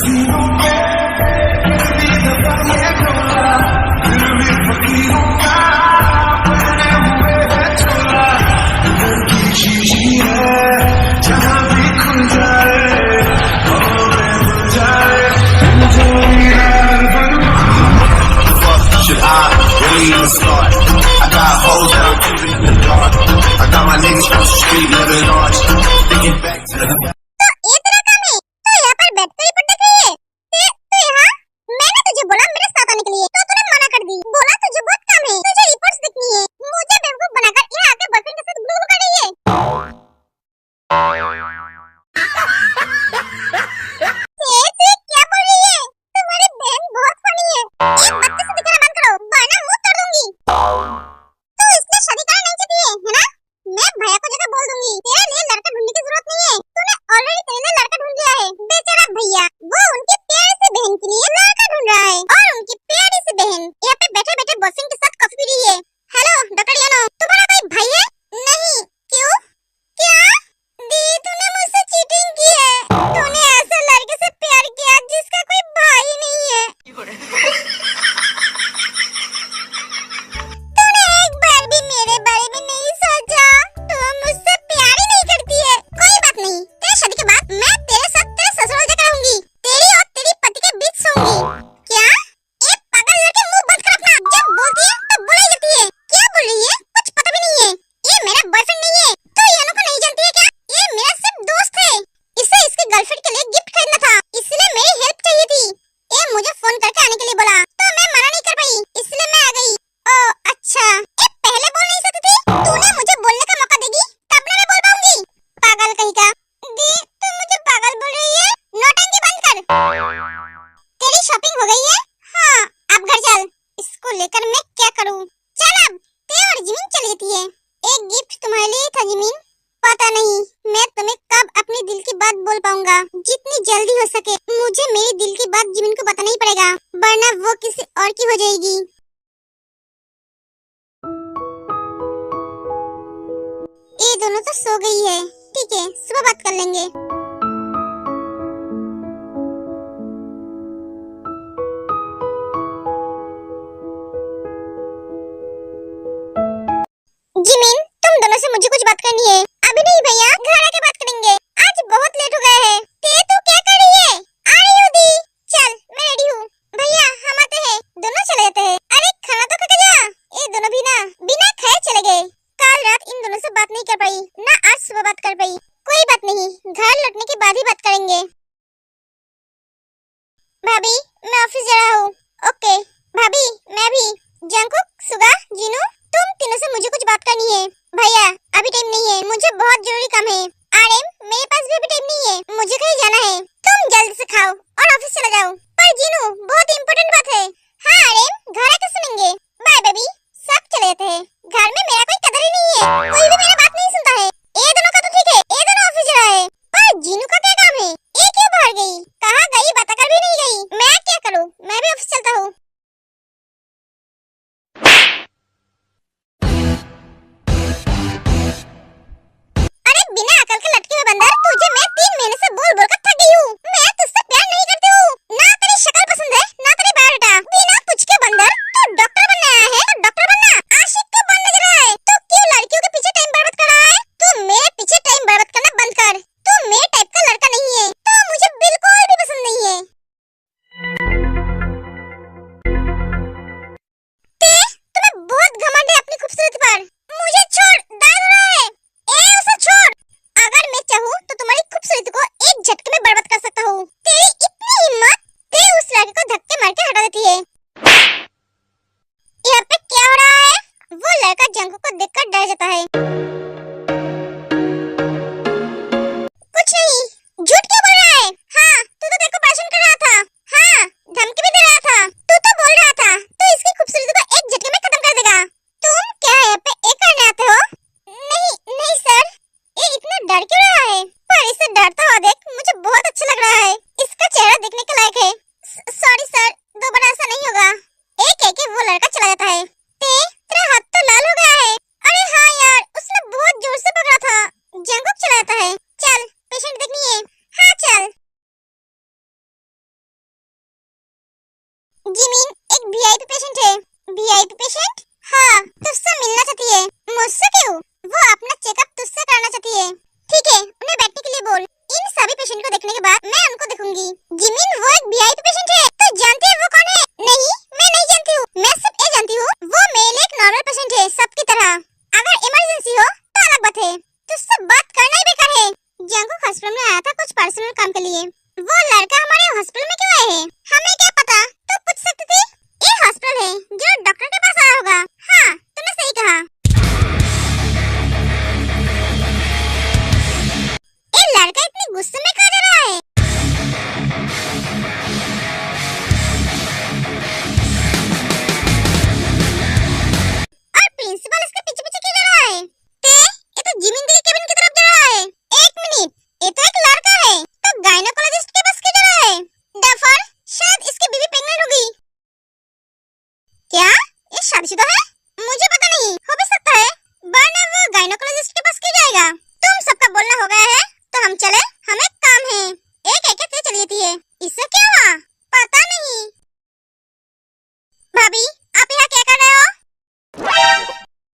Should I really even start? I got hoes that I'm keeping in the dark. I got my niggas from the street living large. Thinking back to the जितनी जल्दी हो सके मुझे मेरी दिल की बात जिमिन को बताना ही पड़ेगा, वरना वो किसी और की हो जाएगी। ये दोनों तो सो गई है, ठीक है सुबह बात कर लेंगे। जिमिन तुम दोनों से मुझे कुछ बात करनी है। अभी नहीं भैया, घर आके बात करेंगे, आज बहुत लेट हो गए हैं। तू क्या कर रही है? आ रही हूँ दी। चल मैं रेडी हूँ। भैया हम आते हैं, दोनों चले जाते हैं। अरे खाना तो खा के जा। ये दोनों भी ना बिना खाए चले गए। कल रात इन दोनों से बात नहीं कर पाई, ना आज सुबह बात कर पाई। कोई बात नहीं, घर लौटने के बाद ही बात करेंगे। भाभी मैं ऑफिस जा रहा हूँ। ओके भाभी मैं भी। जंकुक, सुगा, जीनू तुम तीनों से मुझे कुछ बात करनी है। भैया अभी टाइम नहीं है, मुझे बहुत जरूरी काम है। आरएम मेरे पास भी अभी टाइम नहीं है, मुझे कहीं जाना है। तुम जल्दी से खाओ और ऑफिस चला जाओ। पर जीनू बहुत इंपॉर्टेंट बात है। हाँ आरएम घर आके सुनेंगे। Bye baby. सब चले जाते हैं, घर में मेरा कोई कदर ही नहीं है, कोई भी मेरा बात नहीं सुनता है। ये दोनों का तो ठीक है, ये दोनों ऑफिस जा रहा है, पर जीनू का क्या काम है? ये क्यों बाहर गई? कहाँ गई बता कर भी नहीं गई। मैं क्या करूँ, मैं भी ऑफिस चलता हूँ। बिना अकल के लटके हुए बंदर, तुझे मैं 3 महीने से बोल बोल कर थक गई हूँ। मैं तुझसे प्यार नहीं करती हूँ, ना तेरी शक्ल पसंद है ना तेरी बायोडाटा। बिना कुछ के बंदर, तू डॉक्टर बनने आया है तो डॉक्टर बनना। आशिक क्यों बनने जा रहा है? तू क्यों लड़कियों के पीछे टाइम बर्बाद कर रहा है? तू मेरे पीछे टाइम बर्बाद करना बंद कर। तू मेरे टाइप का लड़का नहीं है, तो मुझे बिल्कुल भी पसंद नहीं है। तुम्हें बहुत घमंड है अपनी खूबसूरती पर। मुझे छोड़, दर्द हो रहा है। उसे छोड़। अगर मैं चाहूँ तो तुम्हारी खूबसूरती को एक झटके में बर्बाद कर सकता हूँ। तेरी इतनी हिम्मत, ते उस लड़के को धक्के मार के हटा देती है। यहाँ पे क्या हो रहा है? वो लड़का जंकुक को देखकर डर जाता है। कुछ नहीं, झूठ क्यों बोल रहा है? हाँ तू तो देखो भाषण कर रहा था। हाँ धमकी भी दे रहा था। तू तो बोल रहा था तो इसकी खूबसूरती को एक झटके में खत्म कर देगा। तुम क्या यहाँ पे एक करने आते हो? नहीं नहीं सर, ये इतना डर क्यों रहा है? पर इसे डरता हुआ देख मुझे बहुत अच्छा लग रहा है। इसका चेहरा देखने के लायक है। सॉरी सर, दोबारा ऐसा नहीं होगा। एक एक वो लड़का चला जाता है। तेरा हाथ तो लाल हो गया है। अरे हाँ यार, उसने बहुत जोर से पकड़ा था। जंकुक चला जाता है। चल पेशेंट देखनी है। हाँ चल। पेशेंट को देखने के बाद मैं उनको देखूंगी। जिमिन वो एक वीआईपी पेशेंट है, तो जानती है वो कौन है? नहीं, मैं नहीं जानती हूँ। मैं सिर्फ ये जानती हूँ वो मेरे लिए एक नॉर्मल पेशेंट है, सबकी तरह। अगर इमरजेंसी हो तो अलग बात है, तुझसे बात करना ही बेकार है। जंगकुक हॉस्पिटल में आया था कुछ पर्सनल काम के लिए। वो लड़का हमारे हॉस्पिटल में क्यों आया है हमें क्या पता, तो पूछ सकती थी। ये हॉस्पिटल है जो डॉक्टर के पास आया होगा। हाँ, तूने सही कहा। ये लड़का इतने गुस्से में कहाँ जा रहा है? और प्रिंसिपल इसके पीछे पीछे क्यों जा रहा है? ये तो जिमिन के केबिन की तरफ जा रहा है। एक मिनट, ये तो एक लड़का है, तो गायनोकोलॉजिस्ट के पास क्यों जा रहा है? डफर, शायद इसकी बीवी प्रेग्नेंट होगी। क्या ये शादीशुदा है? मुझे पता नहीं, हो भी सकता है, वरना वो गायनोकोलॉजिस्ट के पास क्यों जाएगा? तुम सबका बोलना हो गया है तो हम चले, हमें काम है। एक एक चली जाती है, इससे क्या हुआ? पता नहीं। भाभी, आप यहाँ क्या कर रहे हो?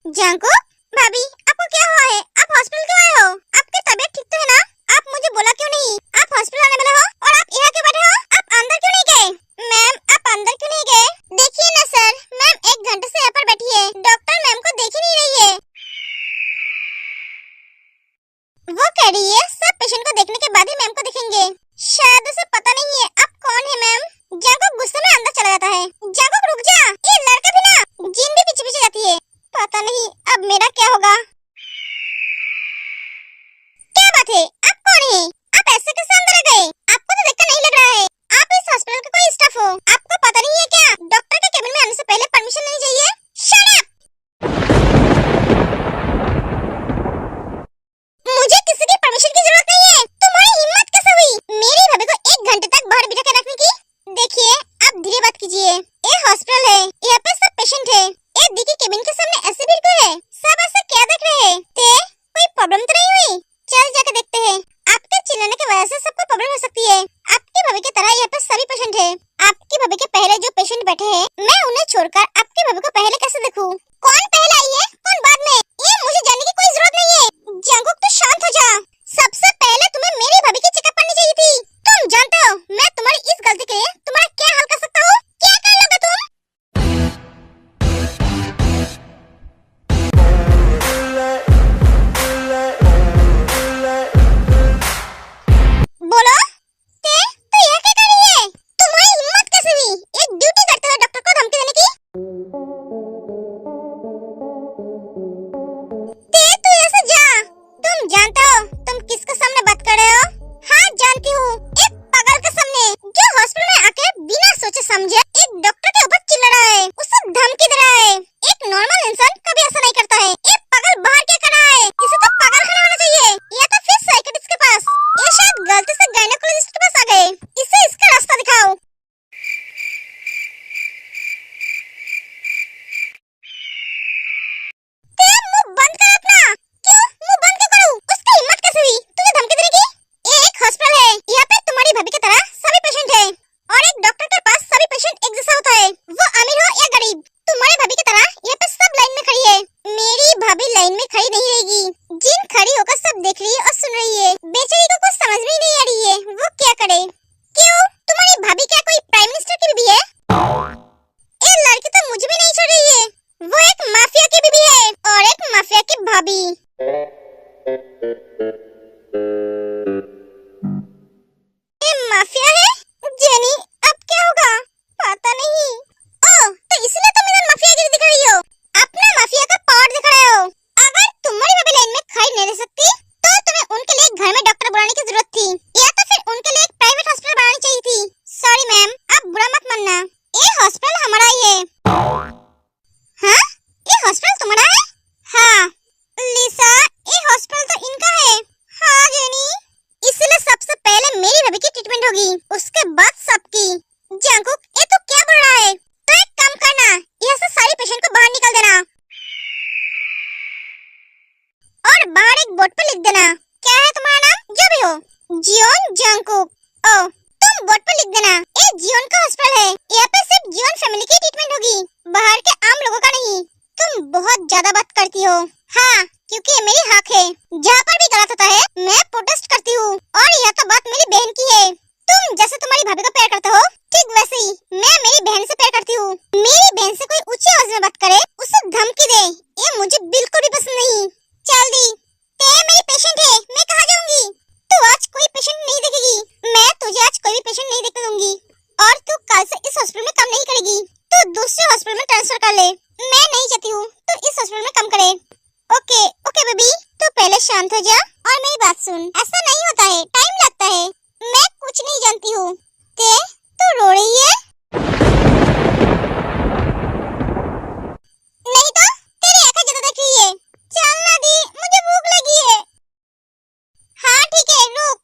जंगकुक, भाभी, आपको क्या हुआ है? आप हॉस्पिटल क्यों आए हो? आपकी तबीयत ठीक तो है ना? आप मुझे बोला क्यों नहीं? आप हॉस्पिटल आने वाले हो और आप यहाँ क्यों बैठे हो? आप अंदर क्यों नहीं गए? मैम, आप अंदर क्यों नहीं गए? देखिए ना सर, मैम 1 घंटे से यहाँ पर बैठी है, डॉक्टर मैम को देख ही नहीं रही है। वो कह रही है सब पेशेंट को देखने के बाद ही मैम को देखेंगे। शायद उसे पता नहीं है आप कौन है मैम। जंगकुक गुस्से में अंदर चला जाता है। जंगकुक रुक जा, ये लड़का भी ना, जिन भी पीछे पीछे जाती है। पता नहीं अब मेरा क्या होगा। क्या बात है, आप कौन है? आप ऐसे कैसे अंदर आ गए? आपको तो देखकर नहीं लग रहा है आप इस हॉस्पिटल का कोई स्टाफ हो। आपको पता नहीं है क्या डॉक्टर के केबिन में आने से पहले परमिशन लेनी चाहिए? Shut up! मुझे किसी की परमिशन की जरूरत नहीं है। तुम्हारी हिम्मत कैसे हुई मेरी भाभी को 1 घंटे तक बाहर बिठा के रखने की? देखिए, आप धीरे बात कीजिए। ये हॉस्पिटल है, यहाँ पे सब पेशेंट है। ये दी की केबिन के सामने ऐसे भीड़ क्यों है? सब ऐसे क्या देख रहे हैं? कोई प्रॉब्लम तो नहीं हुई? चल जाके देखते हैं। आपके चिल्लाने की वजह से सबको प्रॉब्लम हो सकती है। आपकी भाभी की तरह यहाँ पे सभी पेशेंट है। आपकी भाभी के पहले जो पेशेंट बैठे हैं, मैं उन्हें छोड़कर आपकी भाभी को पहले कैसे देखूं? कौन पहले आई है, कौन बाद में, ये मुझे जानने की कोई जरूरत नहीं है। जंगकुक, तो शांत हो जा। सबसे पहले तुम्हें मेरी भाभी की चेकअप करनी चाहिए थी। तुम जानते हो मैं तुम्हारी इस गलती के लिए तुम्हारा क्या हाल कर सकता हूँ? क्या कर लोगे तुम? बोलो, तो यह क्या कर रही है? तुम्हारी हिम्मत कैसे हुई एक ड्यूटी करते हुए डॉक्टर को धमकी देने की? तू यहाँ से जा। तुम जानते हो तुम किसके सामने बात कर रहे हो? हाँ, जानती हूँ, एक पागल के सामने जो हॉस्पिटल में आके बिना सोचे समझे एक डॉक्टर के ऊपर चिल्ला रहा है, उसे धमकी दे रहा है। एक नॉर्मल इंसान कभी ऐसा नहीं करता है। ये पागल बाहर क्या कर रहा है? इसे तो पागल खाना होना चाहिए या तो फिर साइकियाट्रिस्ट के पास। ये शायद गलती से गायनोकोलॉजिस्ट के पास आ गए। इसे इसका रास्ता दिखाओ। मुंह बंद कर अपना। क्यों मुंह बंद क्यों करूं? उसकी हिम्मत कैसे हुई तुझे धमकी देने की? ये एक हॉस्पिटल है, यहाँ पे तुम्हारी भाभी की तरह सभी पेशेंट है और एक डॉक्टर के पास सभी पेशेंट एक जैसा होता है, वो अमीर हो या गरीब। तुम्हारी भाभी की तरह यहाँ पे सब लाइन में खड़ी है। मेरी भाभी लाइन में खड़ी नहीं रहेगी। जिन खड़ी होकर सब देख रही है और सुन रही है, बेचारी को कुछ समझ में नहीं आ रही है वो क्या करे। क्यों, तुम्हारी भाभी क्या कोई प्राइम मिनिस्टर की बीवी है? ये लड़की तो मुझे भी नहीं छोड़ रही है। वो एक माफिया की बीवी है और एक माफिया की भाभी। ये माफिया है? जेनी, अब क्या होगा? पता नहीं। ओह, तो इसलिए तुम इधर माफियागिरी दिखा रही हो, अपना माफिया का पावर दिखा रहे हो। अगर तुम्हारी भाभी लाइन में खड़ी नहीं रह सकती तो तुम्हें उनके लिए घर में डॉक्टर बुलाने की जरूरत थी या तो फिर उनके लिए एक प्राइवेट हॉस्पिटल बनानी चाहिए थी। सॉरी मैम, आप बुरा मत मानना, ये हॉस्पिटल हमारा ही है। हाँ, ये हॉस्पिटल तुम्हारा है? हाँ लिसा, ये हॉस्पिटल तो इनका है। हाँ जेनी, इसलिए सबसे पहले मेरी भाभी की ट्रीटमेंट होगी, उसके बाद सबकी। जंगकुक, ये तो क्या बोल रहा है? तो एक काम करना, यहाँ से सारी पेशेंट को बाहर निकल देना और बाहर एक बोर्ड पे लिख देना, क्या है तुम्हारा नाम जो भी हो, जियोन जंगकुक। ओ, तुम बोर्ड पे लिख देना, ये जियोन का हॉस्पिटल है, यहाँ पे सिर्फ जियोन फैमिली की ट्रीटमेंट होगी, बाहर के आम लोगों का नहीं। तुम बहुत ज्यादा बात करती हो। हाँ, क्योंकि ये मेरी हक है। जहाँ पर भी गलत होता है मैं प्रोटेस्ट करती हूँ और यह तो बात मेरी सुन, ऐसा नहीं होता है, टाइम लगता है। मैं कुछ नहीं जानती हूँ। तू रो रही है? नहीं तो तेरी आंखें ज्यादा देख रही है। चल ना दी, मुझे भूख लगी है। हाँ ठीक है, रुक।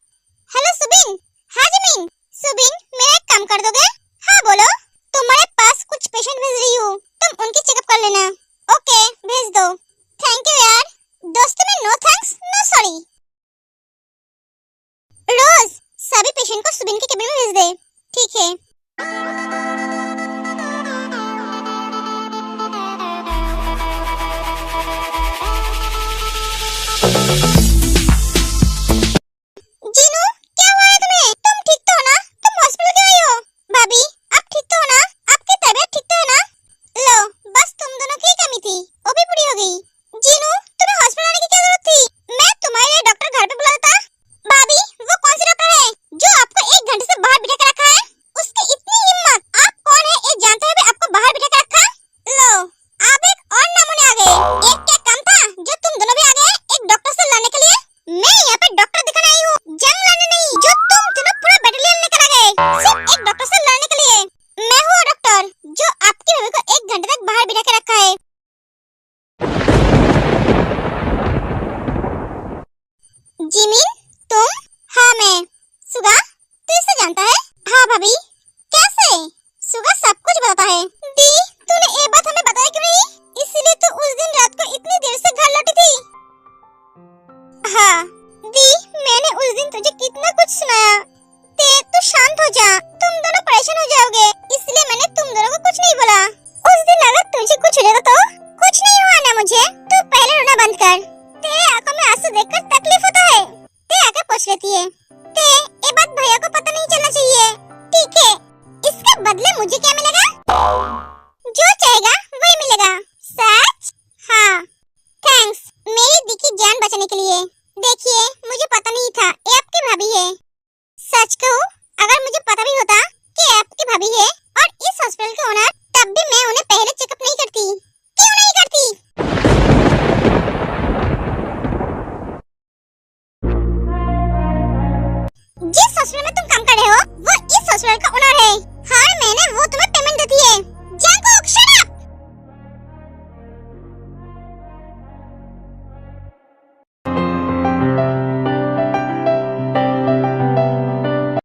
हेलो सुबिन। हाँ जमीन। सुबिन, मेरा एक काम कर दोगे? हाँ बोलो। तुम्हारे पास कुछ पेशेंट भेज रही हूँ, तुम उनकी चेकअप कर लेना। ओके, भेज दो। थैंक यू यार। दोस्तों में नो थैंक्स नो सॉरी। रोज, सभी पेशेंट को सुबिन के केबिन में भेज दे। ठीक है। जीनू, क्या हुआ है तुम्हें? तुम ठीक तो हो ना? तुम हॉस्पिटल क्यों आई हो? भाभी, आप ठीक तो हो ना? आपकी तबीयत ठीक तो है ना? लो, बस तुम दोनों की कमी थी, वो भी पूरी हो गई। जीनू, तुम्हें हॉस्पिटल आने की क्या जरूरत थी? मैं तुम्हारे लिए डॉक्टर घर पे बुला देता। भाभी, वो कौन सी डॉक्टर है जो आपको 1 घंटे से बाहर बिठा के रखा है? उसकी इतनी हिम्मत! आप कौन है ये जानते हुए भी आपको बाहर बिठा के रखा? लो, आप एक और नमूने आ गए। एक क्या कम था जो तुम दोनों भी आ गए एक डॉक्टर से लड़ने के लिए? मैं यहाँ पे डॉक्टर दिखाने आई हूँ, जंग लड़ने नहीं। जो तुम तीनों पूरा बैटालियन लेकर आ गए सिर्फ एक डॉक्टर से लड़ने के लिए। मैं हूँ डॉक्टर जो आपकी बेबी को 1 घंटे तक बाहर बिठा के रखा है। जिमिन, तुम? हाँ मैं। सुगा, तू इसे जानता है? हाँ भाभी। कैसे? सुगा सब कुछ बताता है। दी, तूने ये बात हमें बताया क्यों नहीं? इसीलिए तो उस दिन रात को इतनी देर से घर लौटी थी। हाँ दी, मैंने उस दिन तुझे कितना कुछ सुनाया। तू शांत हो जा, तुम दोनों परेशान हो जाओगे, इसलिए मैंने तुम दोनों को कुछ नहीं बोला। उस दिन अगर तुझे कुछ हो तो कुछ नहीं हुआ ना मुझे। तू पहले रोना बंद कर। तेरे आंखों में आंसू देखकर तकलीफ होता है। ते आके पूछ लेती है। ये बात भैया को पता नहीं चलना चाहिए, ठीक है? इसके बदले मुझे क्या मिलेगा?